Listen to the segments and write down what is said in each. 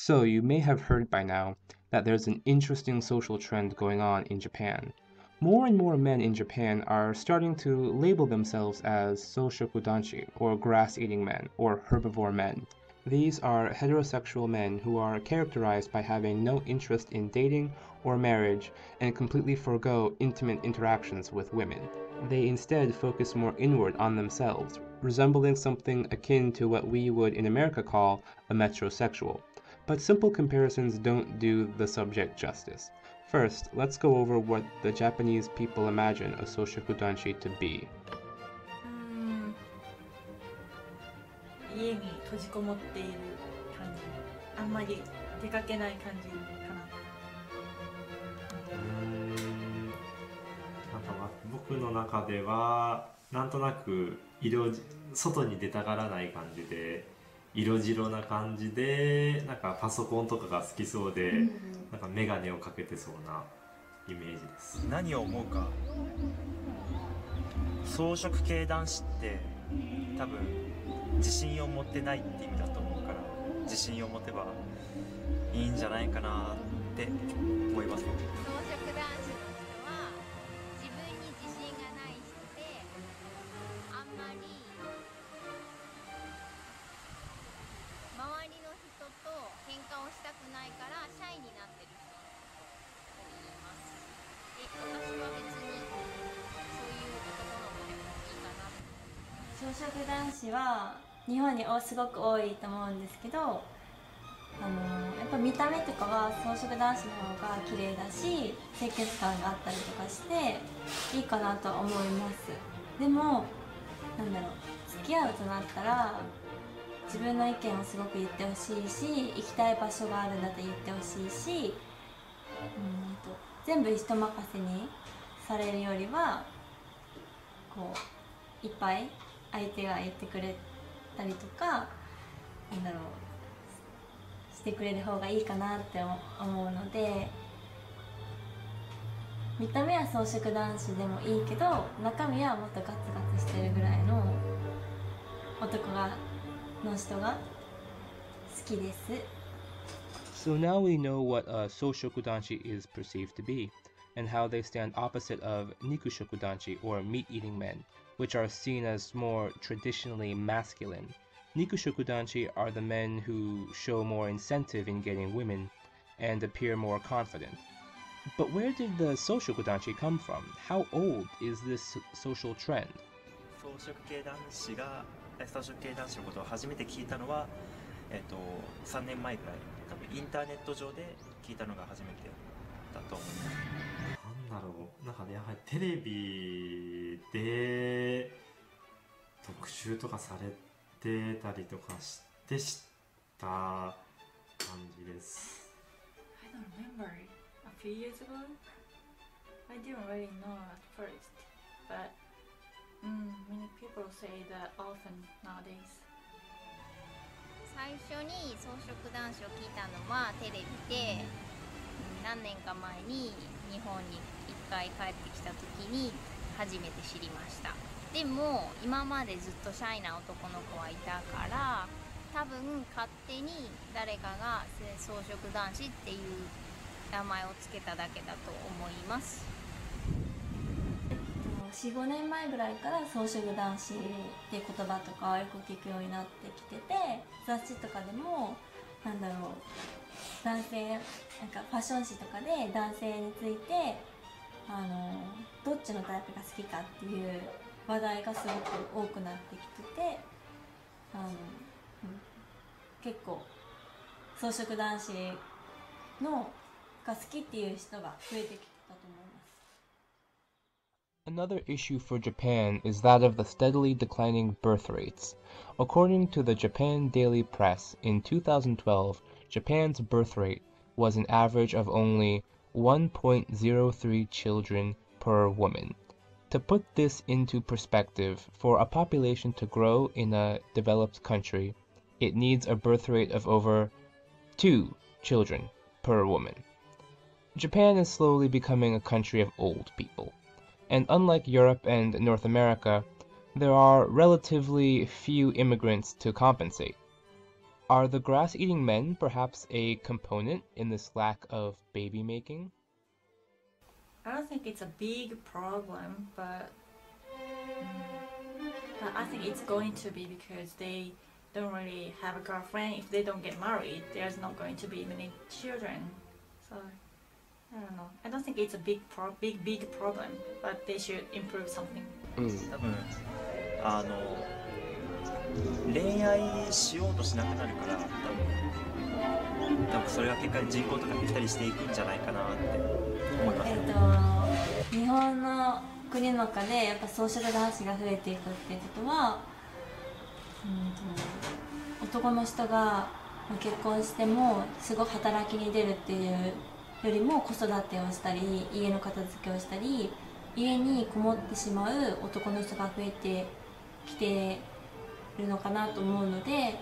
So, you may have heard by now that there's an interesting social trend going on in Japan. More and more men in Japan are starting to label themselves as Soushokudanshi, or grass-eating men, or herbivore men. These are heterosexual men who are characterized by having no interest in dating or marriage and completely forego intimate interactions with women. They instead focus more inward on themselves, resembling something akin to what we would in America call a metrosexual. But simple comparisons don't do the subject justice. First, let's go over what the Japanese people imagine a Soshikudanshi to be. うーん、家に閉じこもっている感じ。あんまり出かけない感じかな。僕の中ではなんとなく外に出たがらない感じで色白な感じでなんかパソコンとかが好きそうで、なんか眼鏡をかけてそうなイメージです。何を思うか、草食系男子って多分自信を持ってないって意味だと思うから、自信を持てばいいんじゃないかなって思います。草食男子の人は自分に自信がない人で、あんまり周りの人と喧嘩をしたくないからシャイになってる人のことを言います。で、私は別にそういう男の子でもいいかな。草食男子は日本にすごく多いと思うんですけど、やっぱ見た目とかは草食男子の方が綺麗だし清潔感があったりとかしていいかなとは思います。でも付き合うとなったら自分の意見をすごく言ってほしいし、行きたい場所があるんだと言ってほしいし、全部人任せにされるよりはこういっぱい相手が言ってくれたりとかしてくれる方がいいかなって思うので、見た目は草食男子でもいいけど中身はもっとガツガツしてるぐらいのの人が好きです。 So now we know what a Soushokudanshi is perceived to be, and how they stand opposite of Nikushokudanshi, or meat-eating men, which are seen as more traditionally masculine. Nikushokudanshi are the men who show more incentive in getting women and appear more confident. But where did the Soushokudanshi come from? How old is this social trend? 草食系男子のことを初めて聞いたのは、3年前ぐらい、多分インターネット上で聞いたのが初めてだと思います。なんだろう、なんかね、やはりテレビで特集とかされてたりとかして知った感じです。I don't remember. A few years ago, I didn't really know at first, but many people say that often nowadays. 最初に草食男子を聞いたのはテレビで、何年か前に日本に一回帰ってきた時に初めて知りました。でも今までずっとシャイな男の子はいたから、多分勝手に誰かが草食男子っていう名前をつけただけだと思います。4、5年前ぐらいから草食男子って言葉とかよく聞くようになってきてて、雑誌とかでも男性ファッション誌とかで男性についてどっちのタイプが好きかっていう話題がすごく多くなってきてて、結構草食男子が好きっていう人が増えてきてたと思います。Another issue for Japan is that of the steadily declining birth rates. According to the Japan Daily Press, in 2012, Japan's birth rate was an average of only 1.03 children per woman. To put this into perspective, for a population to grow in a developed country, it needs a birth rate of over 2 children per woman. Japan is slowly becoming a country of old people. And unlike Europe and North America, there are relatively few immigrants to compensate. Are the grass-eating men perhaps a component in this lack of baby making? I don't think it's a big problem, but I think it's going to be because they don't really have a girlfriend. If they don't get married, there's not going to be many children. So I don't know. I don't think it's a big problem, but they should improve something. 多分恋愛しようとしなくなるから多分それが結果人口とか減ったりしていくんじゃないかなって思います。日本の国の中でやっぱ草食男子が増えていくっていうことは、男の人が結婚してもすごい働きに出るっていうよりも子育てをしたり家の片付けをしたり家にこもってしまう男の人が増えてきてるのかなと思うので、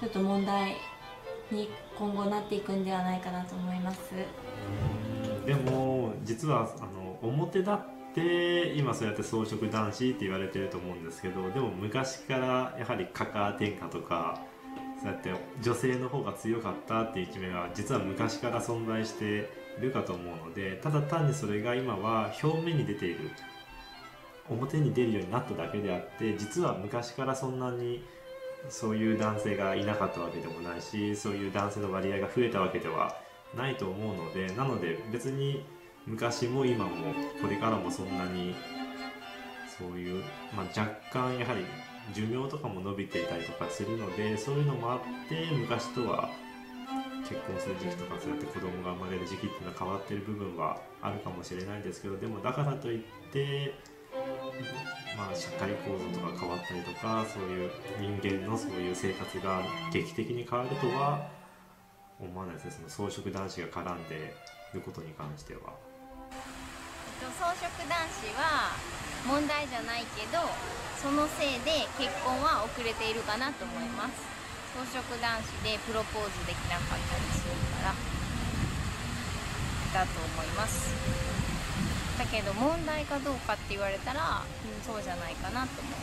ちょっと問題に今後なっていくんではないかなと思います。でも実は表立って今そうやって草食男子って言われてると思うんですけど、でも昔からやはりカカア天下とかそうやって女性の方が強かったっていう一面は実は昔から存在しているかと思うので、ただ単にそれが今は表面に出ている、表に出るようになっただけであって、実は昔からそんなにそういう男性がいなかったわけでもないし、そういう男性の割合が増えたわけではないと思うので、なので別に昔も今もこれからもそんなにそういう、若干やはり寿命とかも伸びていたりとかするので、そういうのもあって昔とは結婚する時期とかそうやって子供が生まれる時期っていうのは変わっている部分はあるかもしれないですけど、でもだからといって社会構造とか変わったりとか、そういう人間のそういう生活が劇的に変わるとは思わないですね。その草食男子が絡んでいることに関しては。草食男子は問題じゃないけど、そのせいで結婚は遅れているかなと思います。草食男子でプロポーズできなかったりするからだと思います。だけど問題かどうかって言われたら、そうじゃないかなと思う。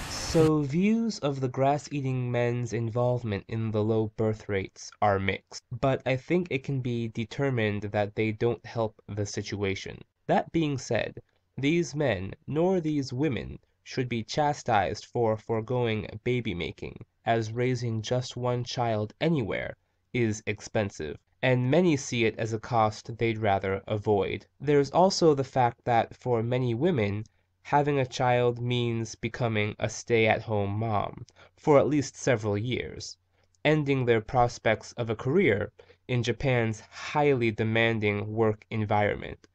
So views of the grass-eating men's involvement in the low birth rates are mixed, but I think it can be determined that they don't help the situation. That being said, these men nor these women should be chastised for foregoing baby making, as raising just one child anywhere is expensive, and many see it as a cost they'd rather avoid. There's also the fact that for many women, having a child means becoming a stay-at-home mom for at least several years, ending their prospects of a career in Japan's highly demanding work environment.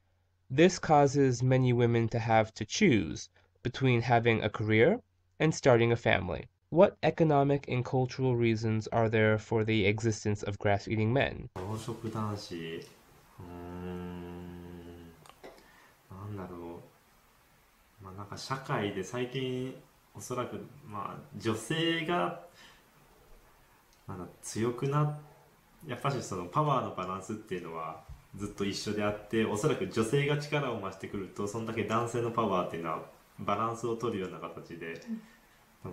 This causes many women to have to choose between having a career and starting a family. What economic and cultural reasons are there for the existence of grass-eating men? 草食男子、なんだろう。なんか社会で最近おそらく女性が強くやっぱりそのパワーのバランスっていうのはずっと一緒であって、おそらく女性が力を増してくるとそんだけ男性のパワーっていうのはバランスを取るような形で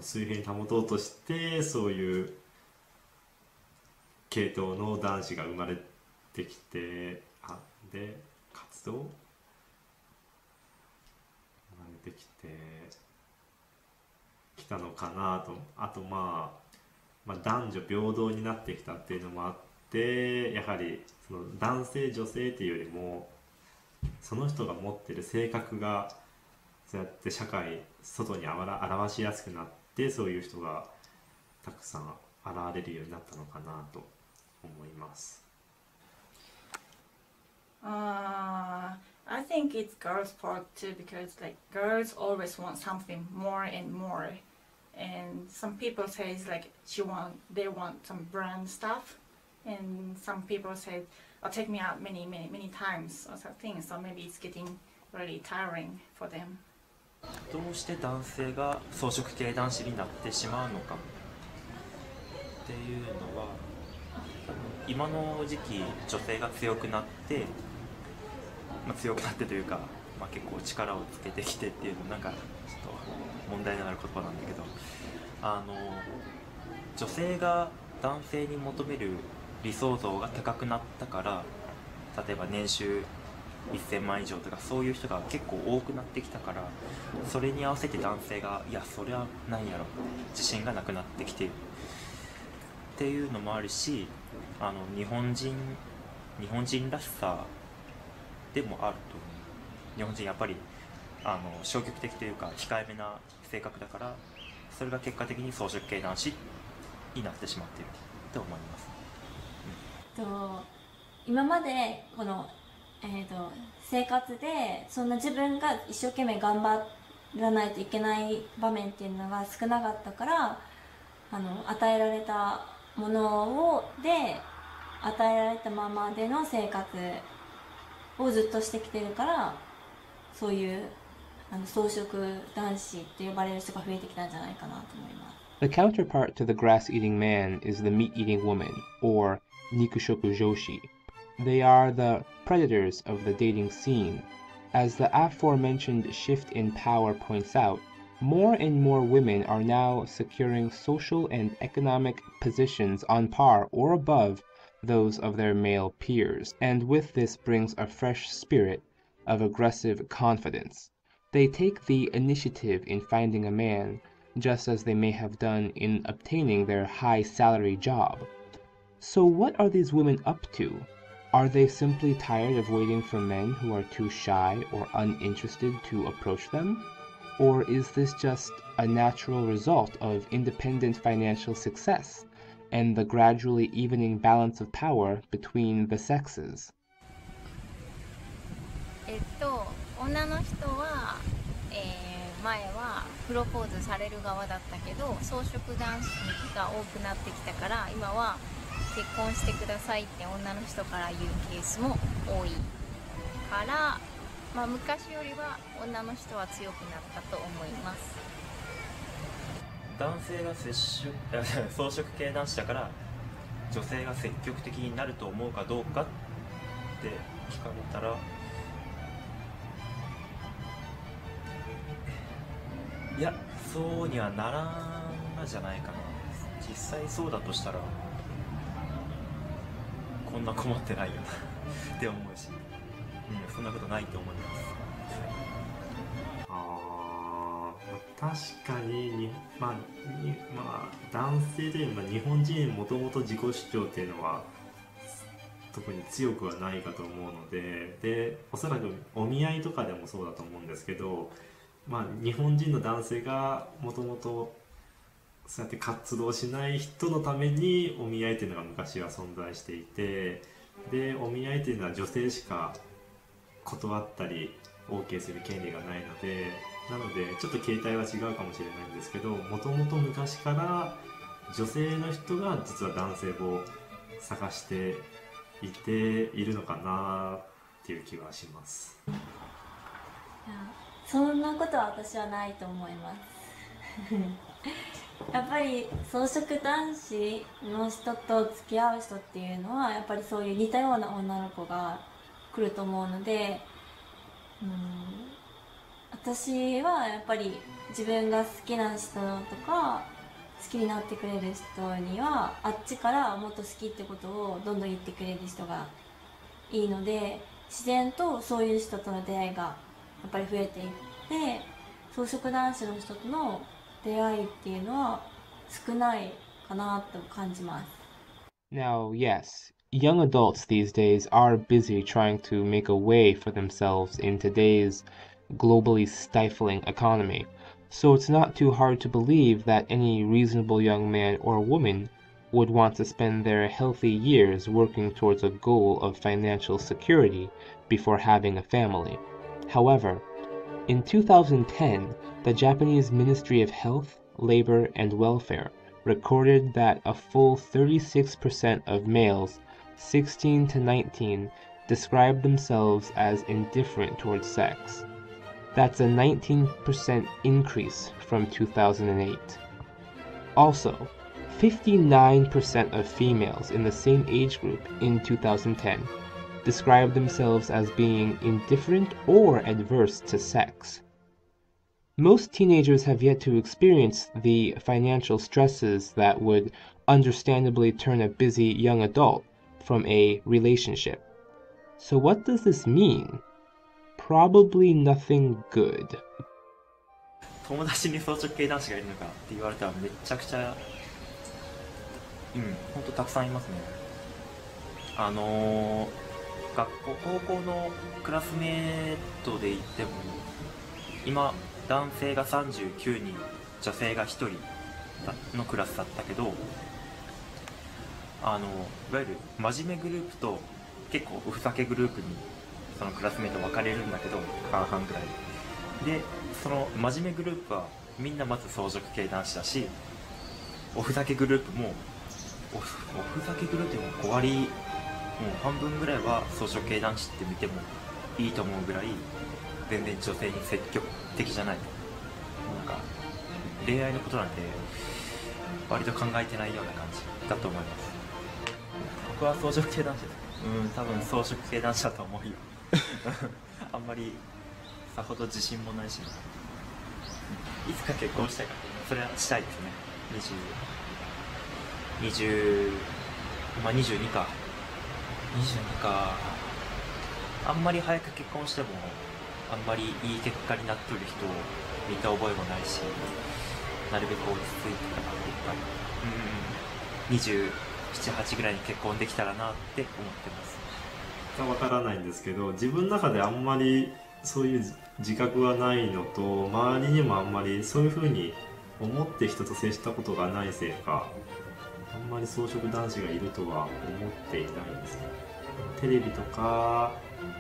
水平に保とうとして、そういう系統の男子が生まれてきて、で活動できてきたのかなと。あと男女平等になってきたっていうのもあって、やはりその男性女性っていうよりもその人が持ってる性格がそうやって社会外に表しやすくなって、そういう人がたくさん現れるようになったのかなと思います。I think it's girls' fault too, because like girls always want something more and more, and some people say it's like they want some brand stuff, and some people say, "Oh, take me out many times" or something. So maybe it's getting really tiring for them. どうして男性が草食系男子になってしまうのかっていうのは、今の時期女性が強くなって強くなってというか、結構力をつけてきてっていうのなんかちょっと問題になる言葉なんだけど、女性が男性に求める理想像が高くなったから、例えば年収1000万以上とかそういう人が結構多くなってきたから、それに合わせて男性がいやそれはないやろって自信がなくなってきているっていうのもあるし、日本人らしさでもあると思う。日本人やっぱり消極的というか控えめな性格だから、それが結果的に草食系男子になってしまっていると思います。今までこの、生活でそんな自分が一生懸命頑張らないといけない場面っていうのが少なかったから、与えられたもので与えられたままでの生活をずっとしてきてるから、そういう草食男子って呼ばれる人が増えてきたんじゃないかなと思います。The counterpart to the grass-eating man is the meat-eating woman, or nikushoku joshi. They are the predators of the dating scene. As the aforementioned shift in power points out, more and more women are now securing social and economic positions on par or above those of their male peers, and with this brings a fresh spirit of aggressive confidence. They take the initiative in finding a man, just as they may have done in obtaining their high-salary job. So what are these women up to? Are they simply tired of waiting for men who are too shy or uninterested to approach them? Or is this just a natural result of independent financial success and the gradually evening balance of power between the sexes? 女の人は、前はプロポーズされる側だったけど、草食男子が多くなってきたから、今は結婚してくださいって女の人から言うケースも多いから、昔よりは女の人は強くなったと思います。男性が草食系男子だから女性が積極的になると思うかどうかって聞かれたら、いやそうにはならんじゃないかな。実際そうだとしたらこんな困ってないよなって思うし、そんなことないと思います。確かに男性というのは日本人もともと自己主張っていうのは特に強くはないかと思うので、おそらくお見合いとかでもそうだと思うんですけど、日本人の男性がもともとそうやって活動しない人のためにお見合いというのが昔は存在していて、でお見合いというのは女性しか断ったり OK する権利がないので、なのでちょっと形態は違うかもしれないんですけど、もともと昔から女性の人が実は男性を探しているのかなっていう気はします。そんなことは私はないと思いますやっぱり草食男子の人と付き合う人っていうのはやっぱりそういう似たような女の子が来ると思うので、私はやっぱり自分が好きな人とか好きになってくれる人にはあっちからもっと好きってことをどんどん言ってくれる人がいいので、自然とそういう人との出会いがやっぱり増えていって、草食男子の人との出会いっていうのは少ないかなと感じます。Now, yes, young adults these days are busy trying to make a way for themselves in today's globally stifling economy, so it's not too hard to believe that any reasonable young man or woman would want to spend their healthy years working towards a goal of financial security before having a family. However, in 2010, the Japanese Ministry of Health, Labor, and Welfare recorded that a full 36% of males 16 to 19 described themselves as indifferent towards sex. That's a 19% increase from 2008. Also, 59% of females in the same age group in 2010 described themselves as being indifferent or adverse to sex. Most teenagers have yet to experience the financial stresses that would understandably turn a busy young adult from a relationship. So what does this mean? Probably nothing good. 友達に草食系男子がいるのかって言われたらめちゃくちゃほんとたくさんいますね。高校のクラスメートで言っても今男性が39人女性が1人のクラスだったけど、いわゆる真面目グループと結構おふざけグループにそのクラスメート分かれるんだけど、半々ぐらいで、その真面目グループはみんなまず草食系男子だし、おふざけグループもおふざけグループでも5割、もう半分ぐらいは草食系男子って見てもいいと思うぐらい全然女性に積極的じゃない。なんか恋愛のことなんて割と考えてないような感じだと思います。僕は草食系男子です。多分草食系男子だと思うよあんまりさほど自信もないし、いつか結婚したいか、それはしたいですね。まあ22かあんまり早く結婚してもあんまりいい結果になっとる人を見た覚えもないし、なるべく落ち着いてからやっぱり27、8ぐらいに結婚できたらなって思ってます。わからないんですけど、自分の中であんまりそういう自覚はないのと、周りにもあんまりそういう風に思って人と接したことがないせいか、あんまり草食男子がいるとは思っていないですね。テレビとか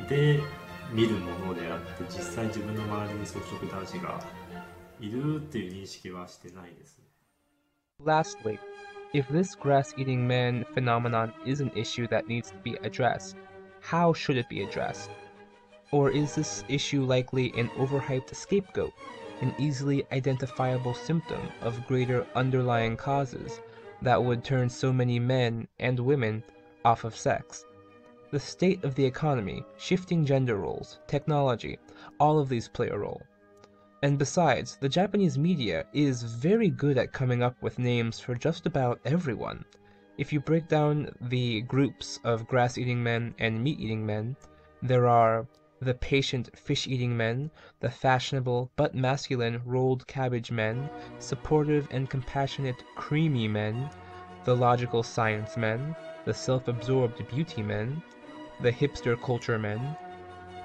で見るものであって、実際自分の周りに草食男子がいるっていう認識はしてないですね。Lastly, if this grass-eating man phenomenon is an issue that needs to be addressed, how should it be addressed? Or is this issue likely an overhyped scapegoat, an easily identifiable symptom of greater underlying causes that would turn so many men and women off of sex? The state of the economy, shifting gender roles, technology, all of these play a role. And besides, the Japanese media is very good at coming up with names for just about everyone. If you break down the groups of grass-eating men and meat-eating men, there are the patient fish-eating men, the fashionable but masculine rolled cabbage men, supportive and compassionate creamy men, the logical science men, the self-absorbed beauty men, the hipster culture men,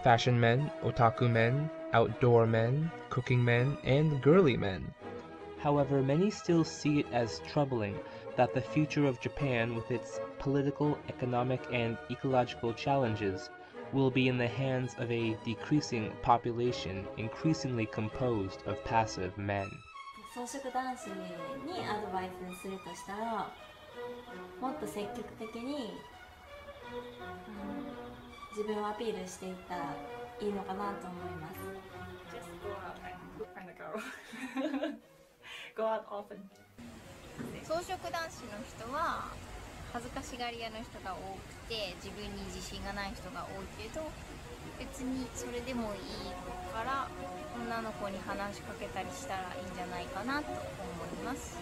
fashion men, otaku men, outdoor men, cooking men, and girly men. However, many still see it as troubling that the future of Japan, with its political, economic, and ecological challenges, will be in the hands of a decreasing population increasingly composed of passive men. 草食男子にアドバイスするとしたら、もっと積極的に、自分をアピールしていったらいいのかなと思います。Just go out and find a girl. Go out often. 草食男子の人は恥ずかしがり屋の人が多くて自分に自信がない人が多いけど、別にそれでもいいから女の子に話しかけたりしたらいいんじゃないかなと思います。